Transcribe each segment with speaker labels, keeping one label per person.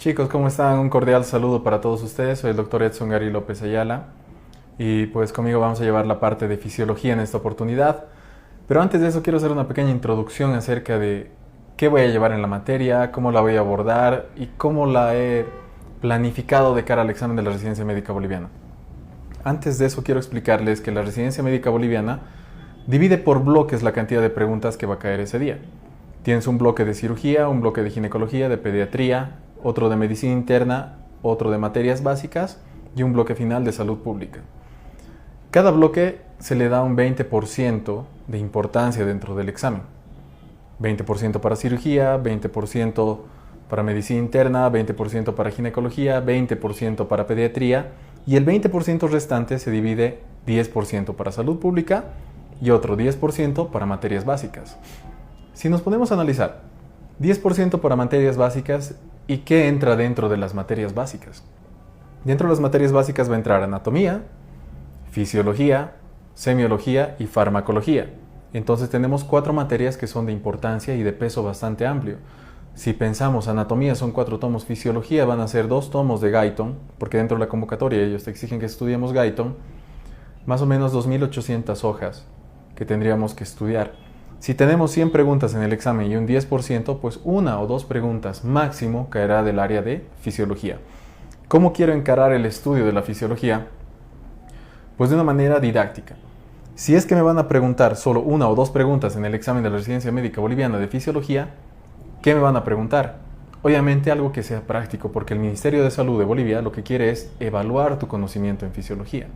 Speaker 1: Chicos, ¿cómo están? Un cordial saludo para todos ustedes. Soy el doctor Edson Gary López Ayala y pues conmigo vamos a llevar la parte de fisiología en esta oportunidad. Pero antes de eso quiero hacer una pequeña introducción acerca de qué voy a llevar en la materia, cómo la voy a abordar y cómo la he planificado de cara al examen de la residencia médica boliviana. Antes de eso quiero explicarles que la residencia médica boliviana divide por bloques la cantidad de preguntas que va a caer ese día. Tienes un bloque de cirugía, un bloque de ginecología, de pediatría, otro de medicina interna, otro de materias básicas y un bloque final de salud pública. Cada bloque se le da un 20% de importancia dentro del examen. 20% para cirugía, 20% para medicina interna, 20% para ginecología, 20% para pediatría y el 20% restante se divide 10% para salud pública y otro 10% para materias básicas. Si nos ponemos a analizar, 10% para materias básicas, ¿y qué entra dentro de las materias básicas? Dentro de las materias básicas va a entrar anatomía, fisiología, semiología y farmacología. Entonces tenemos 4 materias que son de importancia y de peso bastante amplio. Si pensamos anatomía son 4 tomos, fisiología van a ser 2 tomos de Guyton, porque dentro de la convocatoria ellos te exigen que estudiemos Guyton, más o menos 2.800 hojas que tendríamos que estudiar. Si tenemos 100 preguntas en el examen y un 10%, pues 1 o 2 preguntas máximo caerá del área de fisiología. ¿Cómo quiero encarar el estudio de la fisiología? Pues de una manera didáctica. Si es que me van a preguntar solo 1 o 2 preguntas en el examen de la residencia médica boliviana de fisiología, ¿qué me van a preguntar? Obviamente algo que sea práctico, porque el Ministerio de Salud de Bolivia lo que quiere es evaluar tu conocimiento en fisiología.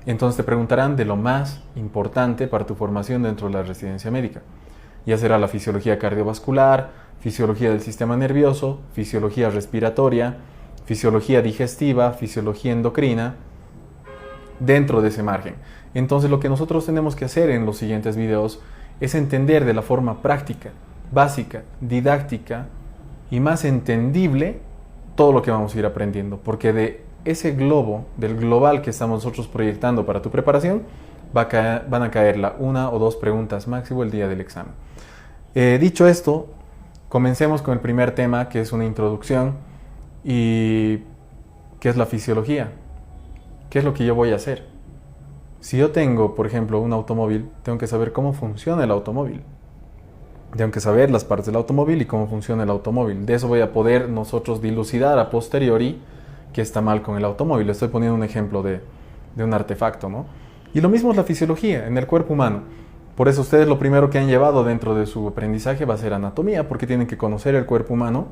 Speaker 1: Entonces te preguntarán de lo más importante para tu formación dentro de la residencia médica. Ya será la fisiología cardiovascular, fisiología del sistema nervioso, fisiología respiratoria, fisiología digestiva, fisiología endocrina, dentro de ese margen. Entonces lo que nosotros tenemos que hacer en los siguientes videos es entender de la forma práctica, básica, didáctica y más entendible todo lo que vamos a ir aprendiendo, porque de ese globo, del global que estamos nosotros proyectando para tu preparación, van a caer 1 o 2 preguntas máximo el día del examen. Dicho esto, comencemos con el primer tema, que es una introducción y ¿qué es la fisiología? ¿Qué es lo que yo voy a hacer? Si yo tengo, por ejemplo, un automóvil, tengo que saber cómo funciona el automóvil. Tengo que saber las partes del automóvil y cómo funciona el automóvil. De eso voy a poder nosotros dilucidar a posteriori qué está mal con el automóvil. Estoy poniendo un ejemplo de un artefacto, ¿no? Y lo mismo es la fisiología en el cuerpo humano. Por eso ustedes lo primero que han llevado dentro de su aprendizaje va a ser anatomía, porque tienen que conocer el cuerpo humano,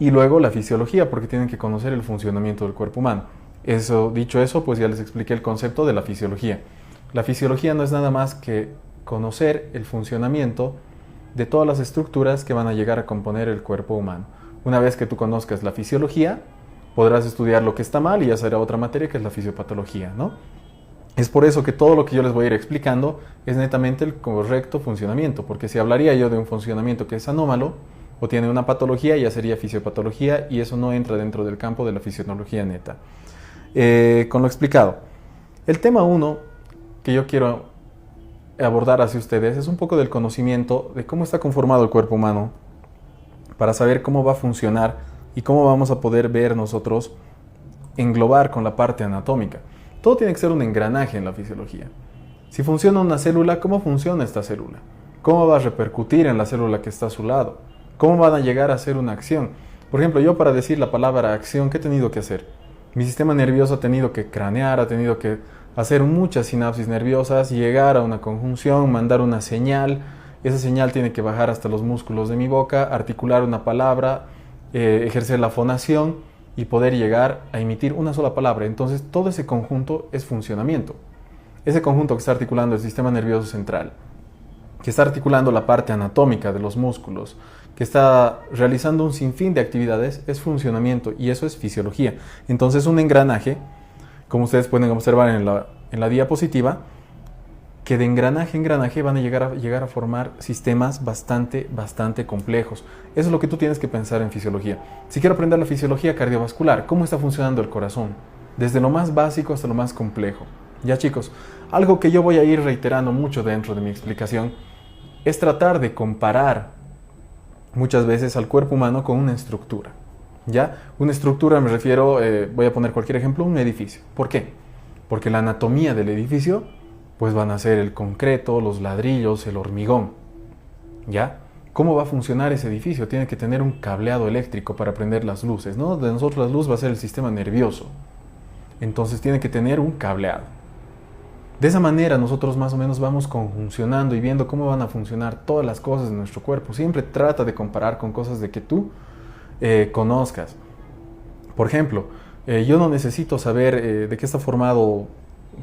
Speaker 1: y luego la fisiología, porque tienen que conocer el funcionamiento del cuerpo humano. Dicho eso, pues ya les expliqué el concepto de la fisiología. La fisiología no es nada más que conocer el funcionamiento de todas las estructuras que van a llegar a componer el cuerpo humano. Una vez que tú conozcas la fisiología, podrás estudiar lo que está mal y ya será otra materia que es la fisiopatología, ¿no? Es por eso que todo lo que yo les voy a ir explicando es netamente el correcto funcionamiento, porque si hablaría yo de un funcionamiento que es anómalo o tiene una patología, ya sería fisiopatología y eso no entra dentro del campo de la fisiología neta. Con lo explicado, el tema 1 que yo quiero abordar hacia ustedes es un poco del conocimiento de cómo está conformado el cuerpo humano para saber cómo va a funcionar y cómo vamos a poder ver nosotros englobar con la parte anatómica. Todo tiene que ser un engranaje en la fisiología. Si funciona una célula, ¿cómo funciona esta célula? ¿Cómo va a repercutir en la célula que está a su lado? ¿Cómo van a llegar a hacer una acción? Por ejemplo, yo para decir la palabra acción, ¿qué he tenido que hacer? Mi sistema nervioso ha tenido que cranear, ha tenido que hacer muchas sinapsis nerviosas, llegar a una conjunción, mandar una señal. Esa señal tiene que bajar hasta los músculos de mi boca, articular una palabra, ejercer la fonación y poder llegar a emitir una sola palabra. Entonces todo ese conjunto es funcionamiento. Ese conjunto que está articulando el sistema nervioso central, que está articulando la parte anatómica de los músculos, que está realizando un sinfín de actividades, es funcionamiento y eso es fisiología. Entonces un engranaje, como ustedes pueden observar en la diapositiva, que de engranaje a engranaje van a llegar a formar sistemas bastante complejos. Eso es lo que tú tienes que pensar en fisiología. Si quiero aprender la fisiología cardiovascular, ¿cómo está funcionando el corazón? Desde lo más básico hasta lo más complejo. Ya chicos, algo que yo voy a ir reiterando mucho dentro de mi explicación es tratar de comparar muchas veces al cuerpo humano con una estructura. ¿Ya? Una estructura me refiero, voy a poner cualquier ejemplo, un edificio. ¿Por qué? Porque la anatomía del edificio pues van a ser el concreto, los ladrillos, el hormigón. ¿Ya? ¿Cómo va a funcionar ese edificio? Tiene que tener un cableado eléctrico para prender las luces, ¿no? De nosotros la luz va a ser el sistema nervioso. Entonces tiene que tener un cableado. De esa manera nosotros más o menos vamos conjuncionando y viendo cómo van a funcionar todas las cosas de nuestro cuerpo. Siempre trata de comparar con cosas de que tú conozcas. Por ejemplo, yo no necesito saber de qué está formado,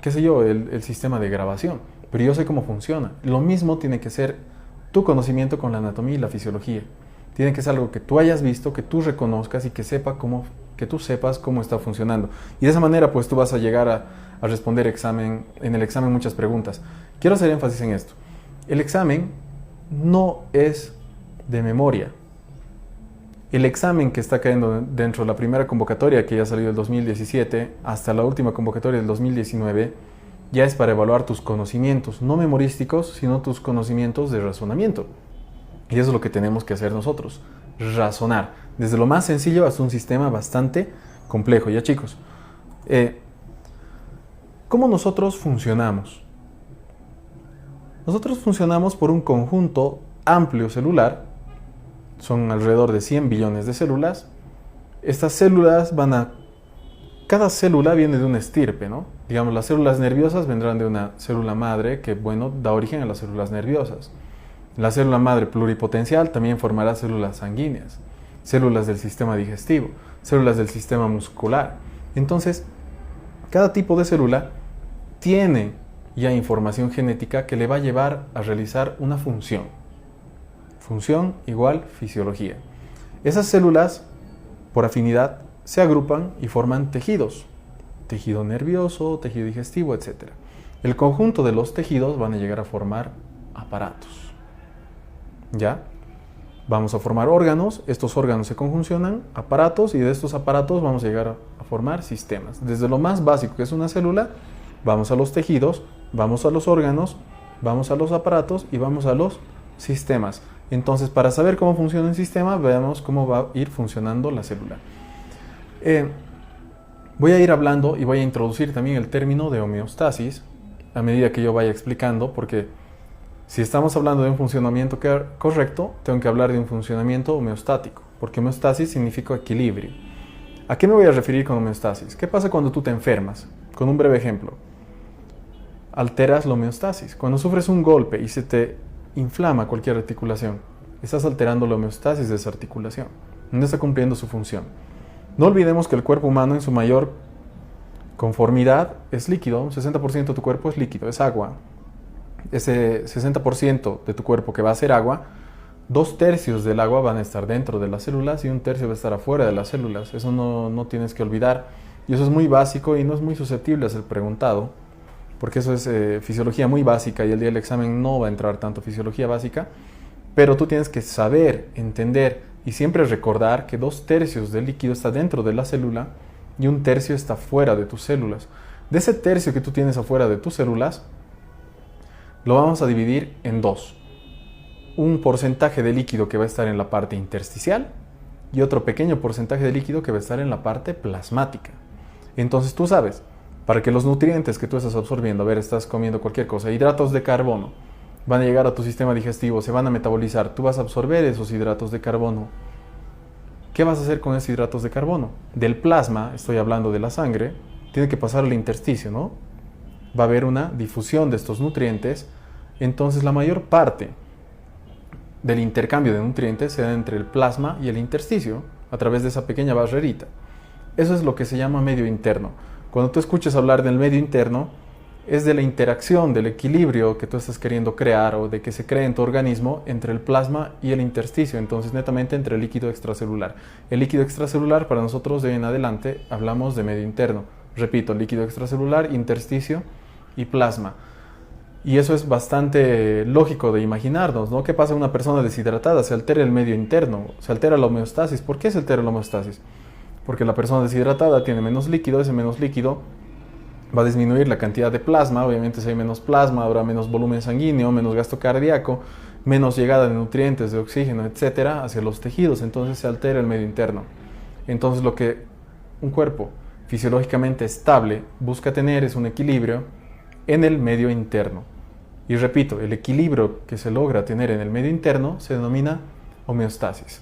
Speaker 1: qué sé yo, el sistema de grabación, pero yo sé cómo funciona. Lo mismo tiene que ser tu conocimiento con la anatomía y la fisiología. Tiene que ser algo que tú hayas visto, que tú reconozcas y que tú sepas cómo está funcionando. Y de esa manera pues tú vas a llegar a responder en el examen muchas preguntas. Quiero hacer énfasis en esto. El examen no es de memoria. El examen que está cayendo dentro de la primera convocatoria que ya salió del 2017 hasta la última convocatoria del 2019 ya es para evaluar tus conocimientos, no memorísticos, sino tus conocimientos de razonamiento. Y eso es lo que tenemos que hacer nosotros, razonar, desde lo más sencillo hasta un sistema bastante complejo. Ya chicos, ¿cómo nosotros funcionamos? Nosotros funcionamos por un conjunto amplio celular, son alrededor de 100 billones de células. Estas células cada célula viene de una estirpe, ¿no? Digamos, las células nerviosas vendrán de una célula madre que, bueno, da origen a las células nerviosas. La célula madre pluripotencial también formará células sanguíneas, células del sistema digestivo, células del sistema muscular. Entonces, cada tipo de célula tiene ya información genética que le va a llevar a realizar una función. Función igual fisiología. Esas células, por afinidad, se agrupan y forman tejidos. Tejido nervioso, tejido digestivo, etc. El conjunto de los tejidos van a llegar a formar aparatos. ¿Ya? Vamos a formar órganos, estos órganos se conjuncionan, aparatos, y de estos aparatos vamos a llegar a formar sistemas. Desde lo más básico que es una célula, vamos a los tejidos, vamos a los órganos, vamos a los aparatos y vamos a los sistemas. Entonces, para saber cómo funciona un sistema, veamos cómo va a ir funcionando la célula. Voy a ir hablando y voy a introducir también el término de homeostasis a medida que yo vaya explicando, porque si estamos hablando de un funcionamiento correcto, tengo que hablar de un funcionamiento homeostático, porque homeostasis significa equilibrio. ¿A qué me voy a referir con homeostasis? ¿Qué pasa cuando tú te enfermas? Con un breve ejemplo. Alteras la homeostasis. Cuando sufres un golpe y se te inflama cualquier articulación, estás alterando la homeostasis de esa articulación. No está cumpliendo su función. No olvidemos que el cuerpo humano en su mayor conformidad es líquido. Un 60% de tu cuerpo es líquido, es agua. Ese 60% de tu cuerpo que va a ser agua, 2/3 del agua van a estar dentro de las células y 1/3 va a estar afuera de las células. Eso no tienes que olvidar. Y eso es muy básico y no es muy susceptible a ser preguntado, porque eso es fisiología muy básica y el día del examen no va a entrar tanto fisiología básica, pero tú tienes que saber, entender y siempre recordar que 2/3 del líquido está dentro de la célula y 1/3 está fuera de tus células. De ese tercio que tú tienes afuera de tus células, lo vamos a dividir en dos. Un porcentaje de líquido que va a estar en la parte intersticial y otro pequeño porcentaje de líquido que va a estar en la parte plasmática. Entonces tú sabes, para que los nutrientes que tú estás absorbiendo, estás comiendo cualquier cosa, hidratos de carbono, van a llegar a tu sistema digestivo, se van a metabolizar, tú vas a absorber esos hidratos de carbono. ¿Qué vas a hacer con esos hidratos de carbono? Del plasma, estoy hablando de la sangre, tiene que pasar al intersticio, ¿no? Va a haber una difusión de estos nutrientes, entonces la mayor parte del intercambio de nutrientes se da entre el plasma y el intersticio, a través de esa pequeña barrerita. Eso es lo que se llama medio interno. Cuando tú escuches hablar del medio interno, es de la interacción, del equilibrio que tú estás queriendo crear o de que se cree en tu organismo entre el plasma y el intersticio, entonces netamente entre el líquido extracelular. El líquido extracelular, para nosotros de en adelante hablamos de medio interno. Repito, líquido extracelular, intersticio y plasma. Y eso es bastante lógico de imaginarnos, ¿no? ¿Qué pasa a una persona deshidratada? Se altera el medio interno, se altera la homeostasis. ¿Por qué se altera la homeostasis? Porque la persona deshidratada tiene menos líquido, ese menos líquido va a disminuir la cantidad de plasma. Obviamente si hay menos plasma habrá menos volumen sanguíneo, menos gasto cardíaco, menos llegada de nutrientes, de oxígeno, etcétera, hacia los tejidos. Entonces se altera el medio interno. Entonces lo que un cuerpo fisiológicamente estable busca tener es un equilibrio en el medio interno. Y repito, el equilibrio que se logra tener en el medio interno se denomina homeostasis.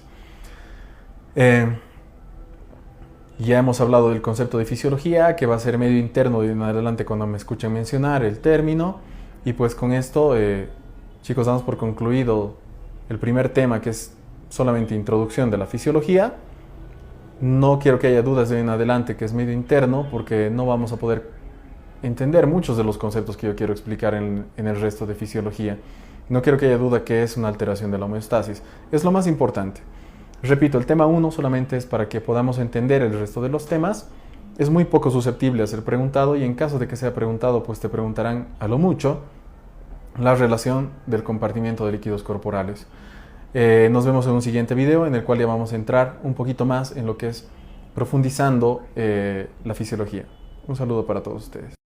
Speaker 1: Ya hemos hablado del concepto de fisiología, que va a ser medio interno de en adelante cuando me escuchen mencionar el término. Y pues con esto, chicos, damos por concluido el primer tema, que es solamente introducción de la fisiología. No quiero que haya dudas de en adelante que es medio interno, porque no vamos a poder entender muchos de los conceptos que yo quiero explicar en el resto de fisiología. No quiero que haya duda que es una alteración de la homeostasis. Es lo más importante. Repito, el tema 1 solamente es para que podamos entender el resto de los temas. Es muy poco susceptible a ser preguntado, y en caso de que sea preguntado, pues te preguntarán a lo mucho la relación del compartimiento de líquidos corporales. Nos vemos en un siguiente video en el cual ya vamos a entrar un poquito más en lo que es profundizando la fisiología. Un saludo para todos ustedes.